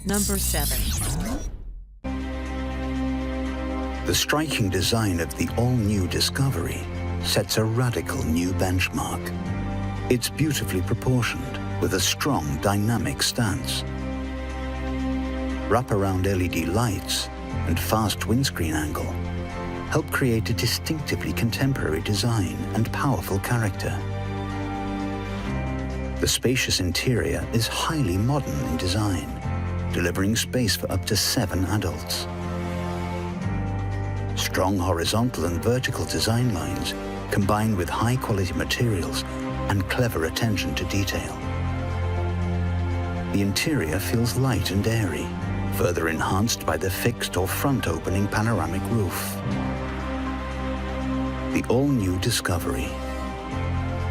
Number 7. The striking design of the all-new Discovery sets a radical new benchmark. It's beautifully proportioned with a strong dynamic stance. Wraparound LED lights and fast windscreen angle help create a distinctively contemporary design and powerful character. The spacious interior is highly modern in design, delivering space for up to 7 adults. Strong horizontal and vertical design lines combined with high-quality materials and clever attention to detail. The interior feels light and airy, further enhanced by the fixed or front-opening panoramic roof. The all-new Discovery.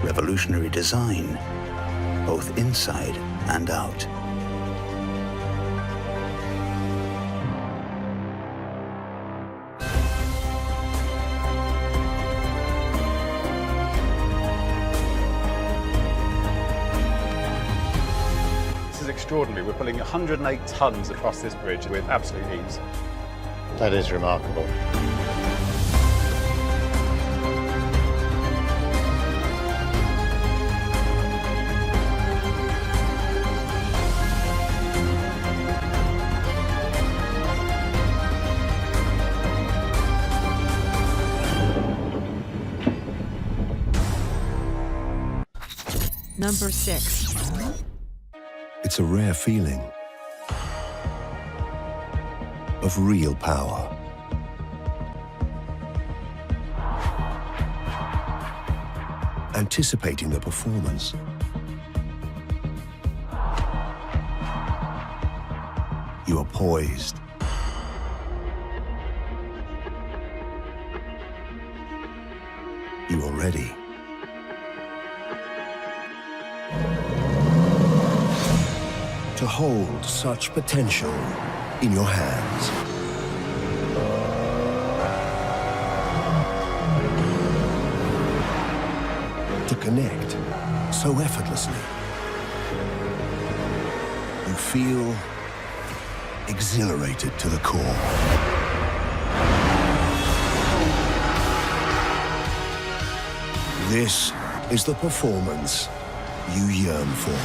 Revolutionary design, both inside and out. Extraordinary. We're pulling 108 tons across this bridge with absolute ease. That is remarkable. Number 6. It's a rare feeling of real power. Anticipating the performance. You are poised. You are ready. To hold such potential in your hands. To connect so effortlessly. You feel exhilarated to the core. This is the performance you yearn for.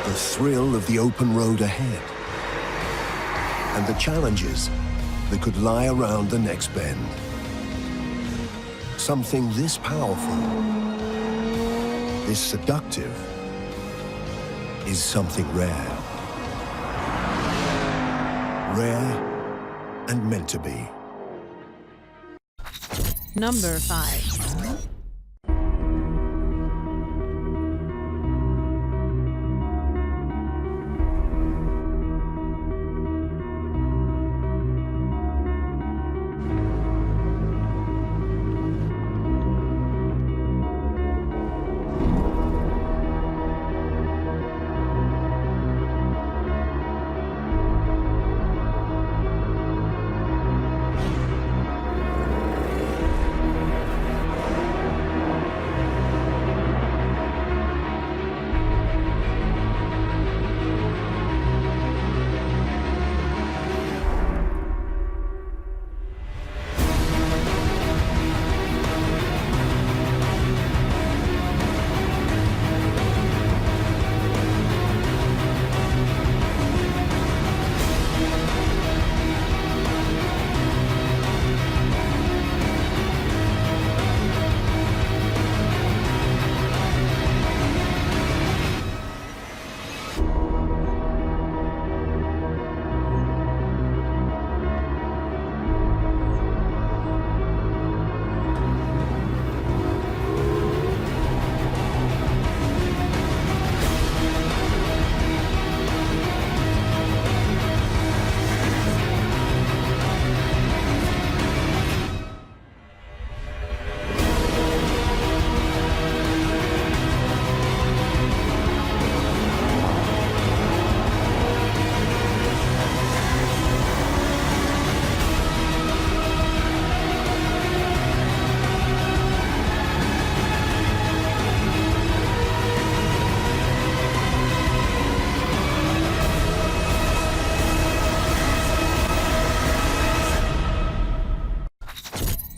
The thrill of the open road ahead, and the challenges that could lie around the next bend. Something this powerful, this seductive, is something rare. Rare and meant to be. Number 5.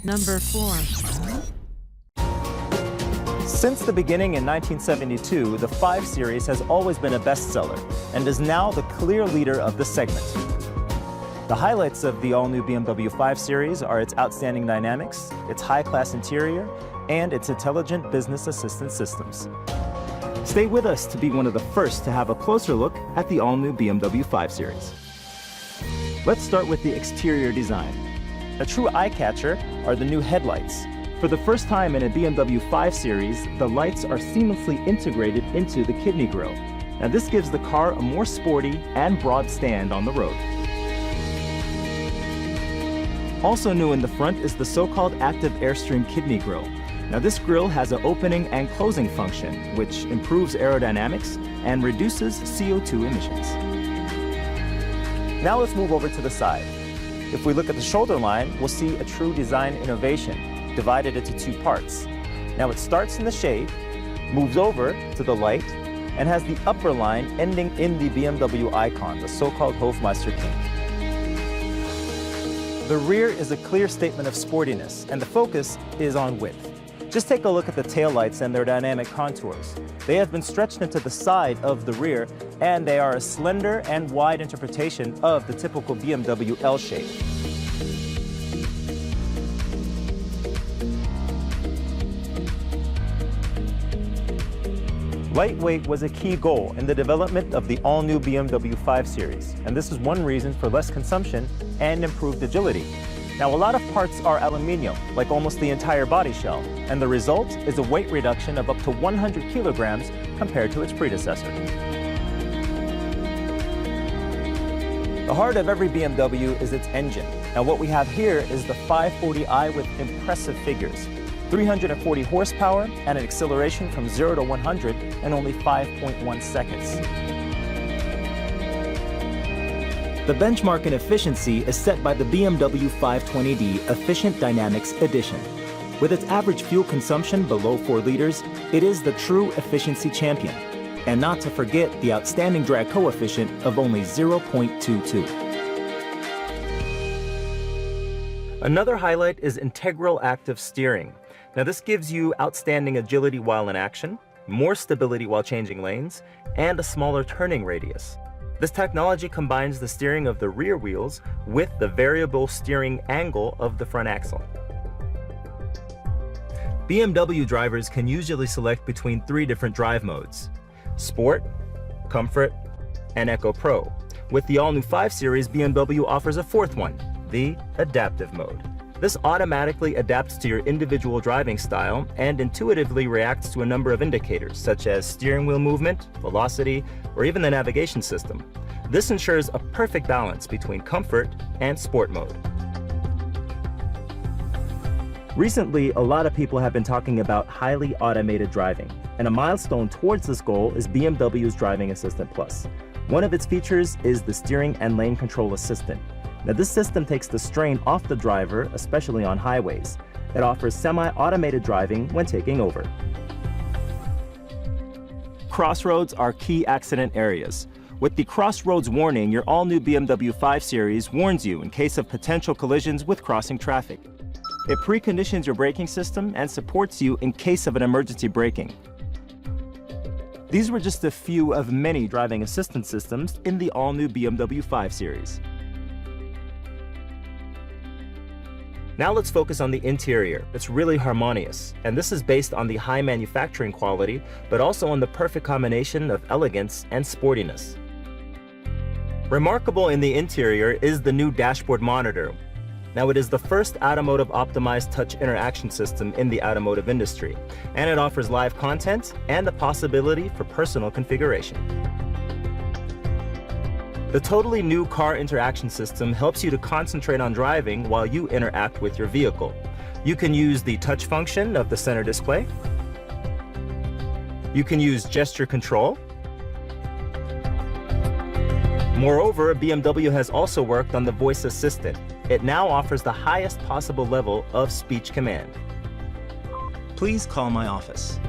Number 4. Since the beginning in 1972, the 5 Series has always been a bestseller and is now the clear leader of the segment. The highlights of the all-new BMW 5 Series are its outstanding dynamics, its high-class interior, and its intelligent business assistant systems. Stay with us to be one of the first to have a closer look at the all-new BMW 5 Series. Let's start with the exterior design. A true eye-catcher are the new headlights. For the first time in a BMW 5 Series, the lights are seamlessly integrated into the kidney grille. Now this gives the car a more sporty and broad stand on the road. Also new in the front is the so-called active airstream kidney grille. Now this grille has an opening and closing function, which improves aerodynamics and reduces CO2 emissions. Now let's move over to the side. If we look at the shoulder line, we'll see a true design innovation, divided into 2 parts. Now it starts in the shade, moves over to the light, and has the upper line ending in the BMW icon, the so-called Hofmeister King. The rear is a clear statement of sportiness, and the focus is on width. Just take a look at the taillights and their dynamic contours. They have been stretched into the side of the rear, and they are a slender and wide interpretation of the typical BMW L shape. Lightweight was a key goal in the development of the all-new BMW 5 Series, and this is one reason for less consumption and improved agility. Now, a lot of parts are aluminium, like almost the entire body shell, and the result is a weight reduction of up to 100 kilograms compared to its predecessor. The heart of every BMW is its engine. Now, what we have here is the 540i with impressive figures. 340 horsepower and an acceleration from 0 to 100 in only 5.1 seconds. The benchmark in efficiency is set by the BMW 520d Efficient Dynamics Edition. With its average fuel consumption below 4 liters, it is the true efficiency champion. And not to forget the outstanding drag coefficient of only 0.22. Another highlight is integral active steering. Now this gives you outstanding agility while in action, more stability while changing lanes, and a smaller turning radius. This technology combines the steering of the rear wheels with the variable steering angle of the front axle. BMW drivers can usually select between 3 different drive modes: Sport, Comfort, and Eco Pro. With the all-new 5 Series, BMW offers a 4th one, the Adaptive mode. This automatically adapts to your individual driving style and intuitively reacts to a number of indicators, such as steering wheel movement, velocity, or even the navigation system. This ensures a perfect balance between comfort and sport mode. Recently, a lot of people have been talking about highly automated driving, and a milestone towards this goal is BMW's Driving Assistant Plus. One of its features is the Steering and Lane Control Assistant. Now, this system takes the strain off the driver, especially on highways. It offers semi-automated driving when taking over. Crossroads are key accident areas. With the Crossroads warning, your all-new BMW 5 Series warns you in case of potential collisions with crossing traffic. It preconditions your braking system and supports you in case of an emergency braking. These were just a few of many driving assistance systems in the all-new BMW 5 Series. Now let's focus on the interior. It's really harmonious, and this is based on the high manufacturing quality, but also on the perfect combination of elegance and sportiness. Remarkable in the interior is the new dashboard monitor. Now, it is the first automotive optimized touch interaction system in the automotive industry, and it offers live content and the possibility for personal configuration. The totally new car interaction system helps you to concentrate on driving while you interact with your vehicle. You can use the touch function of the center display. You can use gesture control. Moreover, BMW has also worked on the voice assistant. It now offers the highest possible level of speech command. Please call my office.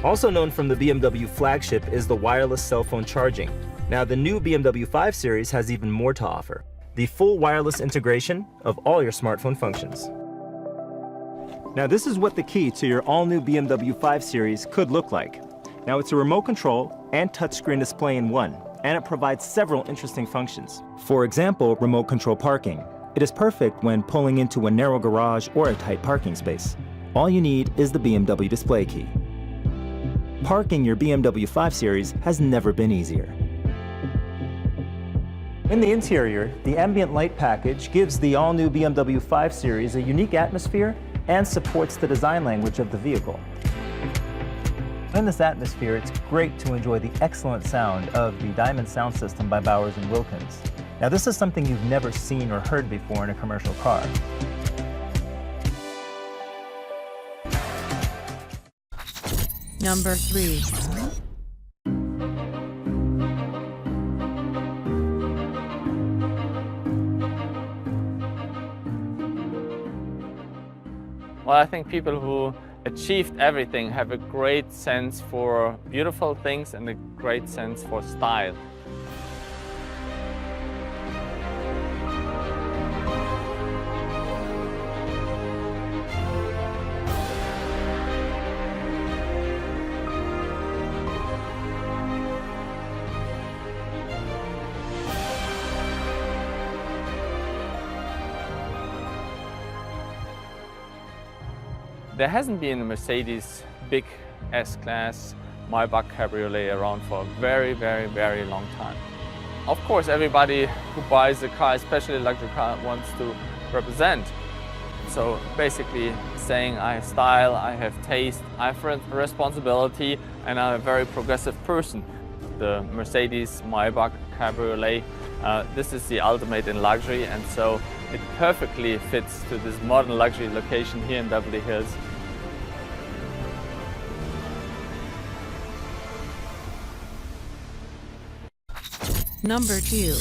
Also known from the BMW flagship is the wireless cell phone charging. Now, the new BMW 5 Series has even more to offer. the full wireless integration of all your smartphone functions. Now this is what the key to your all-new BMW 5 Series could look like. Now it's a remote control and touchscreen display in one, and it provides several interesting functions. For example, remote control parking. It is perfect when pulling into a narrow garage or a tight parking space. All you need is the BMW display key. Parking your BMW 5 Series has never been easier. In the interior, the ambient light package gives the all-new BMW 5 Series a unique atmosphere and supports the design language of the vehicle. In this atmosphere, it's great to enjoy the excellent sound of the Diamond sound system by Bowers & Wilkins. Now this is something you've never seen or heard before in a commercial car. Number 3. Well, I think people who achieved everything have a great sense for beautiful things and a great sense for style. There hasn't been a Mercedes big S-Class Maybach Cabriolet around for a very, very, very long time. Of course, everybody who buys a car, especially a luxury car, wants to represent. So basically saying I have style, I have taste, I have responsibility, and I'm a very progressive person. The Mercedes Maybach Cabriolet, this is the ultimate in luxury, and so it perfectly fits to this modern luxury location here in Beverly Hills. Number 2.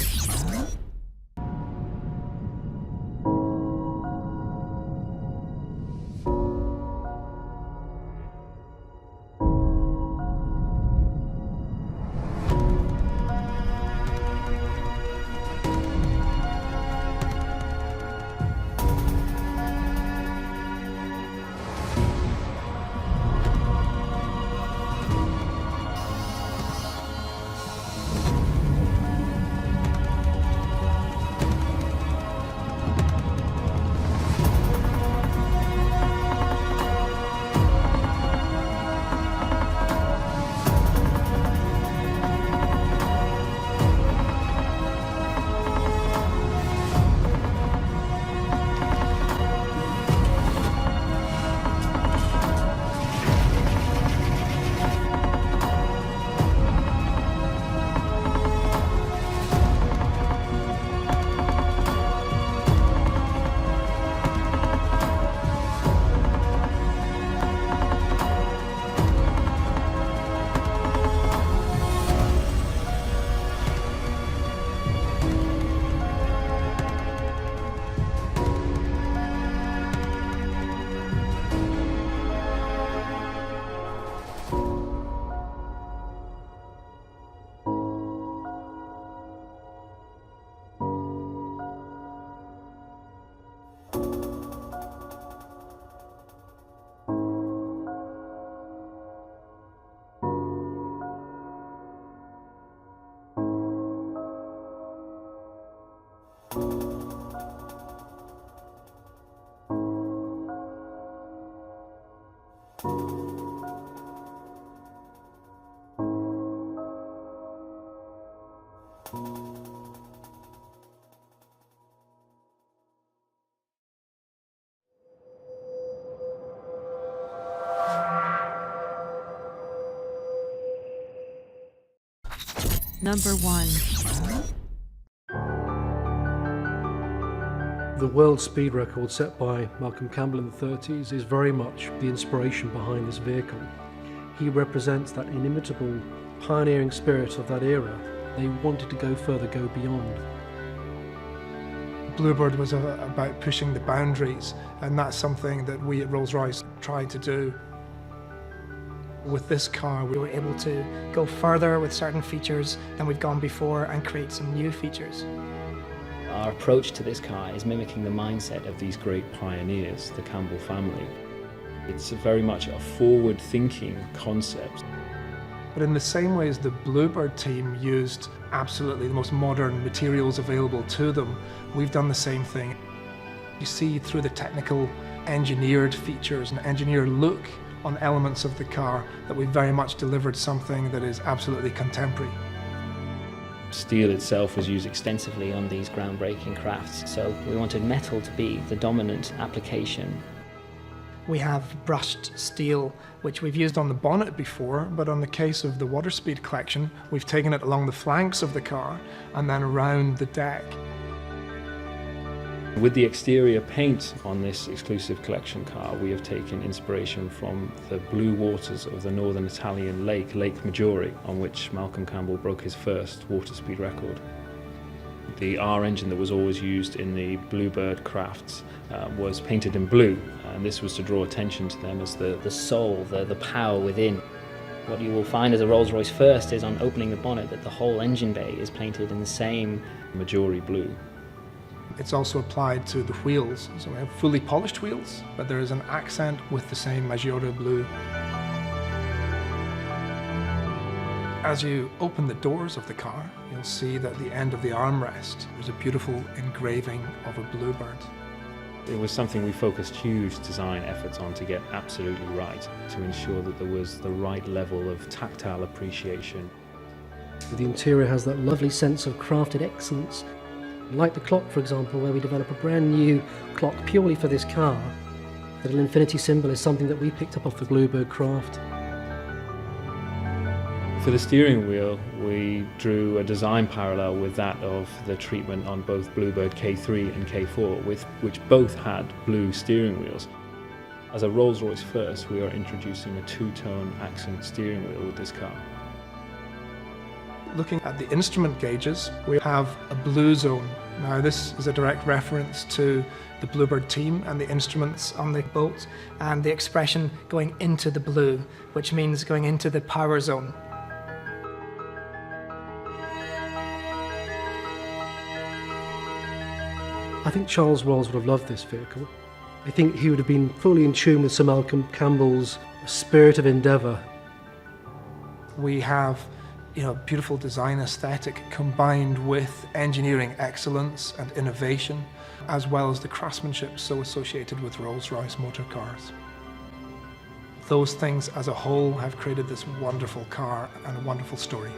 Number 1. The world speed record set by Malcolm Campbell in the 30s is very much the inspiration behind this vehicle. He represents that inimitable, pioneering spirit of that era. They wanted to go further, go beyond. Bluebird was about pushing the boundaries, and that's something that we at Rolls-Royce tried to do. With this car, we were able to go further with certain features than we've gone before and create some new features. Our approach to this car is mimicking the mindset of these great pioneers, the Campbell family. It's very much a forward-thinking concept. But in the same way as the Bluebird team used absolutely the most modern materials available to them, we've done the same thing. You see through the technical engineered features and engineered look on elements of the car that we very much delivered something that is absolutely contemporary. Steel itself was used extensively on these groundbreaking crafts, so we wanted metal to be the dominant application. We have brushed steel, which we've used on the bonnet before, but on the case of the Waterspeed collection, we've taken it along the flanks of the car and then around the deck. With the exterior paint on this exclusive collection car, we have taken inspiration from the blue waters of the northern Italian lake, Lake Maggiore, on which Malcolm Campbell broke his first water speed record. The R engine that was always used in the Bluebird crafts was painted in blue, and this was to draw attention to them as the soul, the power within. What you will find as a Rolls-Royce first is on opening the bonnet that the whole engine bay is painted in the same Maggiore blue. It's also applied to the wheels, so we have fully polished wheels, but there is an accent with the same Maggiore blue. As you open the doors of the car, you'll see that at the end of the armrest, there's a beautiful engraving of a bluebird. It was something we focused huge design efforts on to get absolutely right, to ensure that there was the right level of tactile appreciation. The interior has that lovely sense of crafted excellence. Like the clock, for example, where we develop a brand new clock purely for this car. The little infinity symbol is something that we picked up off the Bluebird craft. For the steering wheel, we drew a design parallel with that of the treatment on both Bluebird K3 and K4, which both had blue steering wheels. As a Rolls-Royce first, we are introducing a two-tone accent steering wheel with this car. Looking at the instrument gauges, we have a blue zone. Now this is a direct reference to the Bluebird team and the instruments on the boat, and the expression going into the blue, which means going into the power zone. I think Charles Wells would have loved this vehicle. I think he would have been fully in tune with Sir Malcolm Campbell's spirit of endeavour. We have beautiful design aesthetic combined with engineering excellence and innovation, as well as the craftsmanship so associated with Rolls-Royce motor cars. Those things as a whole have created this wonderful car and a wonderful story.